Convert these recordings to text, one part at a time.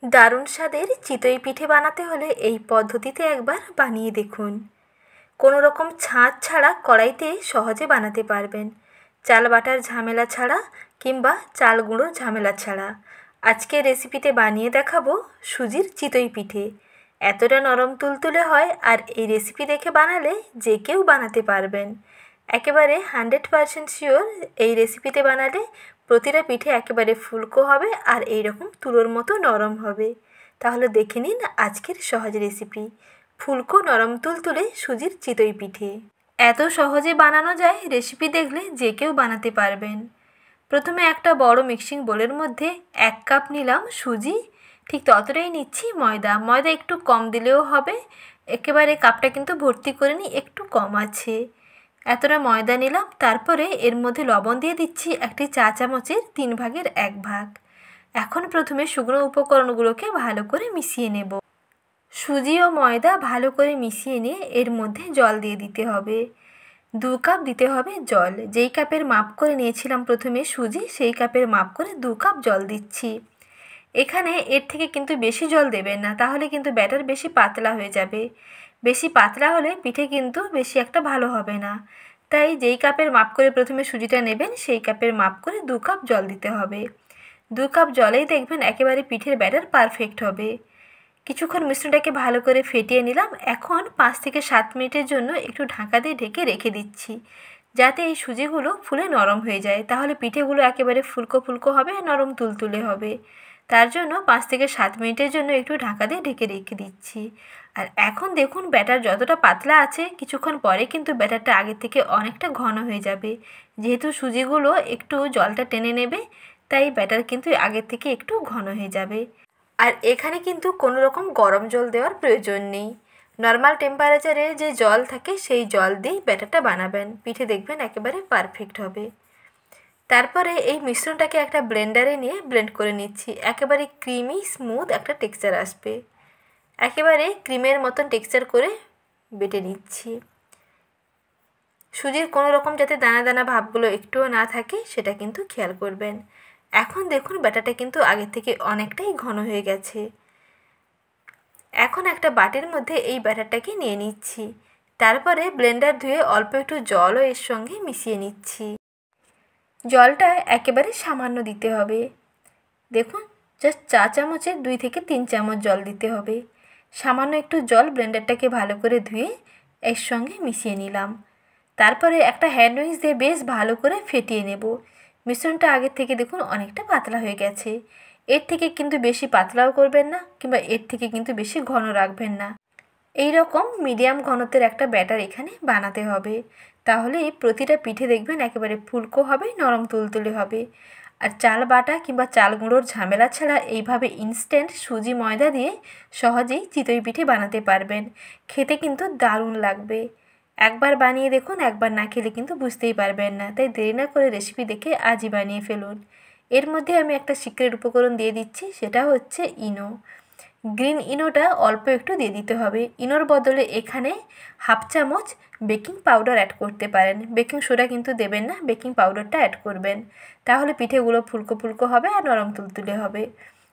দারুণ স্বাদের চিতই পিঠে বানাতে হলে এই পদ্ধতিতে একবার বানিয়ে দেখুন। কোনো রকম ছাঁচ ছাড়া কড়াইতে সহজে বানাতে পারবেন, চাল বাটার ঝামেলা ছাড়া কিংবা চাল গুঁড়োর ঝামেলা ছাড়া। আজকে রেসিপিতে বানিয়ে দেখাবো সুজির চিতই পিঠে। এতটা নরম তুলতুলে হয়, আর এই রেসিপি দেখে বানালে যে কেউ বানাতে পারবেন। একেবারে 100% শিওর এই রেসিপিতে বানালে প্রতিটা পিঠে একেবারে ফুলকো হবে আর এই রকম তুলোর মতো নরম হবে। তাহলে দেখে নিন আজকের সহজ রেসিপি, ফুলকো নরম তুলতুলে সুজির চিতই পিঠে। এত সহজে বানানো যায়, রেসিপি দেখলে যে কেউ বানাতে পারবেন। প্রথমে একটা বড় মিক্সিং বোলের মধ্যে 1 কাপ নিলাম সুজি, ঠিক ততটাই নিচ্ছি ময়দা। ময়দা একটু কম দিলেও হবে, একেবারে কাপটা কিন্তু ভর্তি করে নিই, একটু কম আছে। এতটা ময়দা নিলাম, তারপরে এর মধ্যে লবণ দিয়ে দিচ্ছি 1 চা চামচের 3 ভাগের 1 ভাগ। এখন প্রথমে শুকনো উপকরণগুলোকে ভালো করে মিশিয়ে নেব। সুজি ও ময়দা ভালো করে মিশিয়ে নিয়ে এর মধ্যে জল দিয়ে দিতে হবে। 2 কাপ দিতে হবে জল। যেই কাপের মাপ করে নিয়েছিলাম প্রথমে সুজি, সেই কাপের মাপ করে 2 কাপ জল দিচ্ছি। এখানে এর থেকে কিন্তু বেশি জল দেবেন না, তাহলে কিন্তু ব্যাটার বেশি পাতলা হয়ে যাবে। বেশি পাতলা হলে পিঠে কিন্তু বেশি একটা ভালো হবে না। তাই যেই কাপের মাপ করে প্রথমে সুজিটা নেবেন, সেই কাপের মাপ করে 2 কাপ জল দিতে হবে। 2 কাপ জলেই দেখবেন একেবারে পিঠের ব্যাটার পারফেক্ট হবে। কিছুক্ষণ মিশ্রণটাকে ভালো করে ফেটিয়ে নিলাম। এখন 5 থেকে 7 মিনিটের জন্য একটু ঢাকা দিয়ে ঢেকে রেখে দিচ্ছি, যাতে এই সুজিগুলো ফুলে নরম হয়ে যায়। তাহলে পিঠেগুলো একেবারে ফুলকো ফুলকো হবে, নরম তুলতুলে হবে। তার জন্য 5 থেকে 7 মিনিটের জন্য একটু ঢাকা দিয়ে ঢেকে রেখে দিচ্ছি। আর এখন দেখুন ব্যাটার যতটা পাতলা আছে, কিছুক্ষণ পরে কিন্তু ব্যাটারটা আগের থেকে অনেকটা ঘন হয়ে যাবে। যেহেতু সুজিগুলো একটু জলটা টেনে নেবে, তাই ব্যাটার কিন্তু আগের থেকে একটু ঘন হয়ে যাবে। আর এখানে কিন্তু কোনো রকম গরম জল দেওয়ার প্রয়োজন নেই। নর্মাল টেম্পারেচারে যে জল থাকে সেই জল দিয়েই ব্যাটারটা বানাবেন, পিঠে দেখবেন একেবারে পারফেক্ট হবে। তারপরে এই মিশ্রণটাকে একটা ব্লেন্ডারে নিয়ে ব্লেন্ড করে নিচ্ছি। একেবারে ক্রিমি স্মুথ একটা টেক্সচার আসবে, একেবারে ক্রিমের মতন টেক্সচার করে বেটে নিচ্ছি। সুজির কোনো রকম যাতে দানা দানা ভাবগুলো একটুও না থাকে, সেটা কিন্তু খেয়াল করবেন। এখন দেখুন ব্যাটারটা কিন্তু আগের থেকে অনেকটাই ঘন হয়ে গেছে। এখন একটা বাটির মধ্যে এই ব্যাটারটাকে নিয়ে নিচ্ছি। তারপরে ব্লেন্ডার ধুয়ে অল্প একটু জলও এর সঙ্গে মিশিয়ে নিচ্ছি। জলটা একেবারে সামান্য দিতে হবে। দেখুন জাস্ট চা চামচের 2 থেকে 3 চামচ জল দিতে হবে। সামান্য একটু জল ব্লেন্ডারটাকে ভালো করে ধুয়ে এর সঙ্গে মিশিয়ে নিলাম। তারপরে একটা হ্যান্ড উইচ দিয়ে বেশ ভালো করে ফেটিয়ে নেব। মিশ্রণটা আগের থেকে দেখুন অনেকটা পাতলা হয়ে গেছে। এর থেকে কিন্তু বেশি পাতলাও করবেন না, কিংবা এর থেকে কিন্তু বেশি ঘন রাখবেন না। এই রকম মিডিয়াম ঘনত্বের একটা ব্যাটার এখানে বানাতে হবে। তাহলে এই প্রতিটা পিঠে দেখবেন একেবারে ফুলকো হবে, নরম তুলতুলে হবে। আর চাল বাটা কিংবা চাল গুঁড়োর ঝামেলা ছাড়া এইভাবে ইনস্ট্যান্ট সুজি ময়দা দিয়ে সহজেই চিতই পিঠে বানাতে পারবেন। খেতে কিন্তু দারুণ লাগবে। একবার বানিয়ে দেখুন, একবার না খেলে কিন্তু বুঝতেই পারবেন না। তাই দেরি না করে রেসিপি দেখে আজই বানিয়ে ফেলুন। এর মধ্যে আমি একটা সিক্রেট উপকরণ দিয়ে দিচ্ছি, সেটা হচ্ছে ইনো। গ্রিন ইনোটা অল্প একটু দিয়ে দিতে হবে। ইনোর বদলে এখানে 1/2 চামচ বেকিং পাউডার অ্যাড করতে পারেন। বেকিং সোডা কিন্তু দেবেন না, বেকিং পাউডারটা অ্যাড করবেন। তাহলে পিঠেগুলো ফুলকো ফুলকো হবে আর নরম তুলতুলে হবে।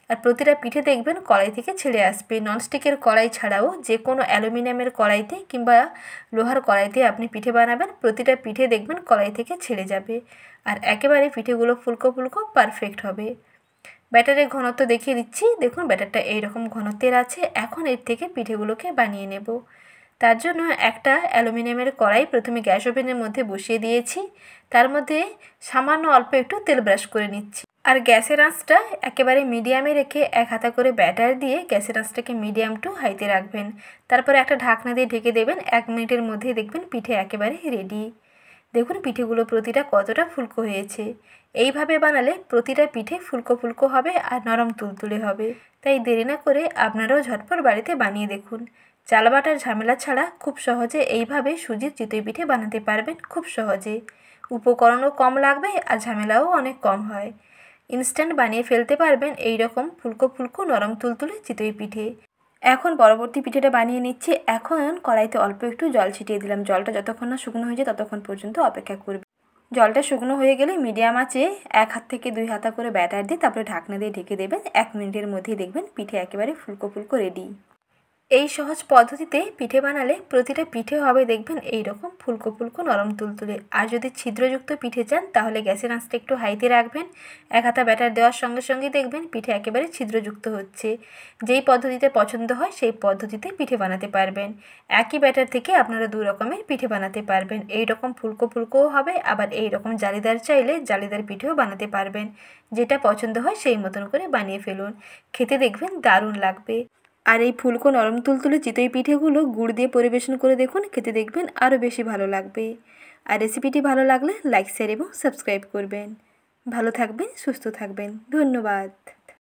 আর প্রতিটা পিঠে দেখবেন কড়াই থেকে ছেড়ে আসবে। ননস্টিকের কড়াই ছাড়াও যে কোনো অ্যালুমিনিয়ামের কড়াইতে কিংবা লোহার কড়াইতে আপনি পিঠে বানাবেন, প্রতিটা পিঠে দেখবেন কড়াই থেকে ছেড়ে যাবে। আর একেবারে পিঠেগুলো ফুলকো ফুলকো পারফেক্ট হবে। ব্যাটারের ঘনত্ব দেখিয়ে দিচ্ছি, দেখুন ব্যাটারটা এইরকম ঘনত্বের আছে। এখন এর থেকে পিঠেগুলোকে বানিয়ে নেব। তার জন্য একটা অ্যালুমিনিয়ামের কড়াই প্রথমে গ্যাস ওভেনের মধ্যে বসিয়ে দিয়েছি। তার মধ্যে সামান্য অল্প একটু তেল ব্রাশ করে নিচ্ছি। আর গ্যাসের আঁচটা একেবারে মিডিয়ামে রেখে 1 হাতা করে ব্যাটার দিয়ে গ্যাসের আঁচটাকে মিডিয়াম টু হাইতে রাখবেন। তারপরে একটা ঢাকনা দিয়ে ঢেকে দেবেন। 1 মিনিটের মধ্যেই দেখবেন পিঠে একেবারে রেডি। দেখুন পিঠেগুলো প্রতিটা কতটা ফুলকো হয়েছে। এইভাবে বানালে প্রতিটা পিঠে ফুলকো ফুলকো হবে আর নরম তুলতুলে হবে। তাই দেরি না করে আপনারাও ঝটপট বাড়িতে বানিয়ে দেখুন। চাল বাটার ঝামেলা ছাড়া খুব সহজে এইভাবে সুজির চিতই পিঠে বানাতে পারবেন, খুব সহজে। উপকরণও কম লাগবে আর ঝামেলাও অনেক কম হয়। ইনস্ট্যান্ট বানিয়ে ফেলতে পারবেন এই রকম ফুলকো ফুলকো নরম তুলতুলে চিতই পিঠে। এখন পরবর্তী পিঠেটা বানিয়ে নিচ্ছি। এখন কড়াইতে অল্প একটু জল ছিটিয়ে দিলাম। জলটা যতক্ষণ না শুকনো হয়ে যায় ততক্ষণ পর্যন্ত অপেক্ষা করবে। জলটা শুকনো হয়ে গেলে মিডিয়াম আঁচে 1 হাত থেকে 2 হাতা করে ব্যাটার দিয়ে তারপরে ঢাকনা দিয়ে ঢেকে দেবেন। 1 মিনিটের মধ্যেই দেখবেন পিঠে একেবারে ফুলকো ফুলকো রেডি। এই সহজ পদ্ধতিতে পিঠে বানালে প্রতিটা পিঠে হবে দেখবেন এই রকম ফুলকো ফুলকো নরম তুলতুলে। আর যদি ছিদ্রযুক্ত পিঠে চান তাহলে গ্যাসের আঁচটা একটু হাইতে রাখবেন। 1 হাতা ব্যাটার দেওয়ার সঙ্গে সঙ্গে দেখবেন পিঠে একেবারে ছিদ্রযুক্ত হচ্ছে। যেই পদ্ধতিতে পছন্দ হয় সেই পদ্ধতিতে পিঠে বানাতে পারবেন। একই ব্যাটার থেকে আপনারা 2 রকমের পিঠে বানাতে পারবেন। এই রকম ফুলকো ফুলকোও হবে, আবার এই রকম জালিদার চাইলে জালিদার পিঠেও বানাতে পারবেন। যেটা পছন্দ হয় সেই মতন করে বানিয়ে ফেলুন, খেতে দেখবেন দারুণ লাগবে। আর এই ফুলকো নরম তুলতুলে চিতই পিঠেগুলো গুড় দিয়ে পরিবেশন করে দেখুন, খেতে দেখবেন আরও বেশি ভালো লাগবে। আর রেসিপিটি ভালো লাগলে লাইক শেয়ার এবং সাবস্ক্রাইব করবেন। ভালো থাকবেন, সুস্থ থাকবেন। ধন্যবাদ।